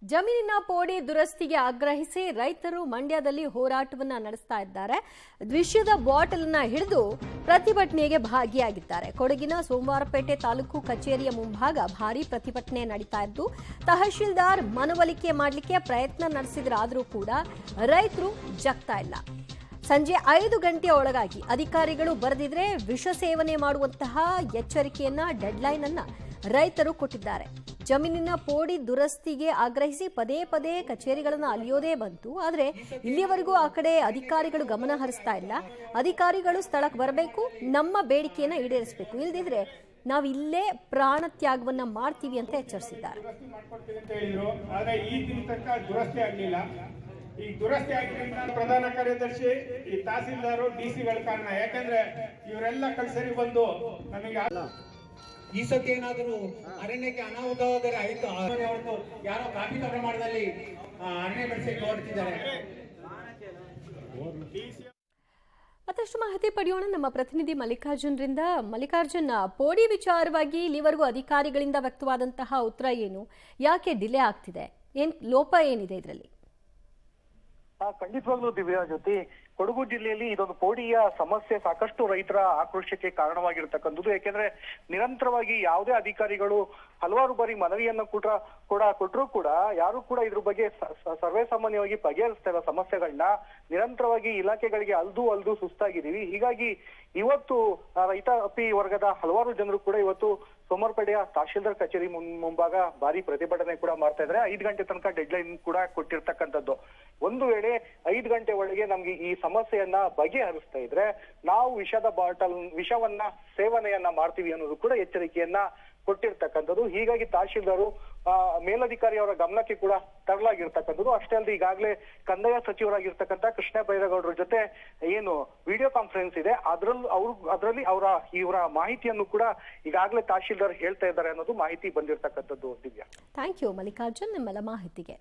ಜಮೀನಿನ ಪೋಡಿ ದುರಸ್ತಿಗೆ ಆಗ್ರಹಿಸಿ ರೈತರು ಮಂಡ್ಯದಲ್ಲಿ ಹೋರಾಟವನ್ನ ನಡೆಸ್ತಾ ಇದ್ದಾರೆ. ವಿಷದ ಬಾಟಲ್ ಅನ್ನ ಹಿಡಿದು ಪ್ರತಿಭಟನೆಗೆ ಭಾಗಿಯಾಗಿದ್ದಾರೆ. ಕೊಡಗಿನ ಸೋಮವಾರಪೇಟೆ ತಾಲೂಕು ಕಚೇರಿಯ ಮುಂಭಾಗ ಭಾರೀ ಪ್ರತಿಭಟನೆ ನಡೀತಾ ಇದ್ದು, ತಹಶೀಲ್ದಾರ್ ಮನವೊಲಿಕೆ ಮಾಡಲಿಕ್ಕೆ ಪ್ರಯತ್ನ ನಡೆಸಿದ್ರಾದರೂ ಕೂಡ ರೈತರು ಜಗ್ತಾ ಇಲ್ಲ. ಸಂಜೆ 5 ಗಂಟೆಯ ಒಳಗಾಗಿ ಅಧಿಕಾರಿಗಳು ಬರೆದಿದ್ರೆ ವಿಷ ಸೇವನೆ ಮಾಡುವಂತಹ ಎಚ್ಚರಿಕೆಯನ್ನ ಡೆಡ್ಲೈನ್ ಅನ್ನ ರೈತರು ಕೊಟ್ಟಿದ್ದಾರೆ. ಜಮೀನಿನ ಪೋಡಿ ದುರಸ್ತಿಗೆ ಆಗ್ರಹಿಸಿ ಪದೇ ಪದೇ ಕಚೇರಿಗಳನ್ನು ಅಲಿಯೋದೇ ಬಂತು. ಆದರೆ ಇಲ್ಲಿಯವರೆಗೂ ಆ ಕಡೆ ಅಧಿಕಾರಿಗಳು ಗಮನ ಹರಿಸ್ತಾ ಇಲ್ಲ. ಅಧಿಕಾರಿಗಳು ಸ್ಥಳಕ್ಕೆ ಬರಬೇಕು, ನಮ್ಮ ಬೇಡಿಕೆಯನ್ನ ಈಡೇರಿಸಬೇಕು, ಇಲ್ಲದಿದ್ರೆ ನಾವು ಇಲ್ಲೇ ಪ್ರಾಣ ತ್ಯಾಗವನ್ನ ಮಾಡ್ತೀವಿ ಅಂತ ಎಚ್ಚರಿಸಿದ್ದಾರೆ. ಈ ದುರಸ್ತಿ ಆಗಿದ್ದರಿಂದ ಪ್ರಧಾನ ಕಾರ್ಯದರ್ಶಿ, ಈ ತಹಸೀಲ್ದಾರು, ಡಿಸಿಗಳ ಕಾರಣ. ಯಾಕಂದ್ರೆ ಇವರೆಲ್ಲ ಕಲ್ಸರಿ ಬಂದು ನಮಗೆ ಈ ಸತಿ ಏನಾದರೂ ಅರಣ್ಯಕ್ಕೆ ಅನಾಹುತವಾದರೆ ಆಯ್ತು, ಯಾರೋ ಕಾಫಿ ಪ್ರಮಾಣದಲ್ಲಿ ಅರಣ್ಯ ಬೆಳೆಸಕ್ಕೆ ಹೊರಟಿದ್ದಾರೆ. ಮತ್ತಷ್ಟು ಮಾಹಿತಿ ಪಡೆಯೋಣ ನಮ್ಮ ಪ್ರತಿನಿಧಿ ಮಲ್ಲಿಕಾರ್ಜುನ್ರಿಂದ. ಮಲ್ಲಿಕಾರ್ಜುನ್, ಪೋಡಿ ವಿಚಾರವಾಗಿ ಇಲ್ಲಿವರೆಗೂ ಅಧಿಕಾರಿಗಳಿಂದ ವ್ಯಕ್ತವಾದಂತಹ ಉತ್ತರ ಏನು? ಯಾಕೆ ಡಿಲೇ ಆಗ್ತಿದೆ? ಲೋಪ ಏನಿದೆ ಇದರಲ್ಲಿ? ಖಂಡಿತವಾಗ್ಲೂ ದಿವ್ಯಾ ಜ್ಯೋತಿ, ಕೊಡಗು ಜಿಲ್ಲೆಯಲ್ಲಿ ಇದೊಂದು ಪೋಡಿಯ ಸಮಸ್ಯೆ ಸಾಕಷ್ಟು ರೈತರ ಆಕ್ರೋಶಕ್ಕೆ ಕಾರಣವಾಗಿರ್ತಕ್ಕಂಥದ್ದು. ಯಾಕೆಂದ್ರೆ ನಿರಂತರವಾಗಿ ಯಾವುದೇ ಅಧಿಕಾರಿಗಳು ಹಲವಾರು ಬಾರಿ ಮನವಿಯನ್ನ ಕೊಟ್ಟರು ಕೂಡ ಯಾರು ಕೂಡ ಇದ್ರ ಬಗ್ಗೆ ಸರ್ವೇ ಸಾಮಾನ್ಯವಾಗಿ ಬಗೆಹರಿಸ್ತಾ ಇಲ್ಲ ಸಮಸ್ಯೆಗಳನ್ನ. ನಿರಂತರವಾಗಿ ಇಲಾಖೆಗಳಿಗೆ ಅಲ್ದು ಸುಸ್ತಾಗಿದ್ದೀವಿ. ಹೀಗಾಗಿ ಇವತ್ತು ರೈತಾಪಿ ವರ್ಗದ ಹಲವಾರು ಜನರು ಕೂಡ ಇವತ್ತು ಸೋಮವಾರಪೇಟೆಯ ತಹಶೀಲ್ದಾರ್ ಕಚೇರಿ ಮುಂಭಾಗ ಭಾರಿ ಪ್ರತಿಭಟನೆ ಕೂಡ ಮಾಡ್ತಾ ಇದ್ದಾರೆ. 5 ಗಂಟೆ ತನಕ ಡೆಡ್ಲೈನ್ ಕೂಡ ಕೊಟ್ಟಿರ್ತಕ್ಕಂಥದ್ದು. ಒಂದು ವೇಳೆ 5 ಗಂಟೆ ಒಳಗೆ ನಮ್ಗೆ ಈ ಸಮಸ್ಯೆಯನ್ನ ಬಗೆಹರಿಸ್ತಾ ಇದ್ರೆ ನಾವು ವಿಷವನ್ನ ಸೇವನೆಯನ್ನ ಮಾಡ್ತೀವಿ ಅನ್ನೋದು ಕೂಡ ಎಚ್ಚರಿಕೆಯನ್ನ ಕೊಟ್ಟಿರ್ತಕ್ಕಂಥದ್ದು. ಹೀಗಾಗಿ ತಹಶೀಲ್ದಾರು ಮೇಲಧಿಕಾರಿ ಅವರ ಗಮನಕ್ಕೆ ಕೂಡ ತರಲಾಗಿರ್ತಕ್ಕಂಥದ್ದು. ಅಷ್ಟೇ ಅಲ್ಲದೆ ಈಗಾಗಲೇ ಕಂದಾಯ ಸಚಿವರಾಗಿರ್ತಕ್ಕಂಥ ಕೃಷ್ಣ ಬೈರೇಗೌಡರ ಜೊತೆ ಏನು ವಿಡಿಯೋ ಕಾನ್ಫರೆನ್ಸ್ ಇದೆ, ಅದರಲ್ಲಿ ಇವರ ಮಾಹಿತಿಯನ್ನು ಕೂಡ ಈಗಾಗಲೇ ತಹಶೀಲ್ದಾರ್ ಹೇಳ್ತಾ ಇದ್ದಾರೆ ಅನ್ನೋದು ಮಾಹಿತಿ ಬಂದಿರತಕ್ಕಂಥದ್ದು. ದಿವ್ಯಾ, ಥ್ಯಾಂಕ್ ಯು ಮಲ್ಲಿಕಾರ್ಜುನ್ ನಿಮ್ಮೆಲ್ಲ ಮಾಹಿತಿಗೆ.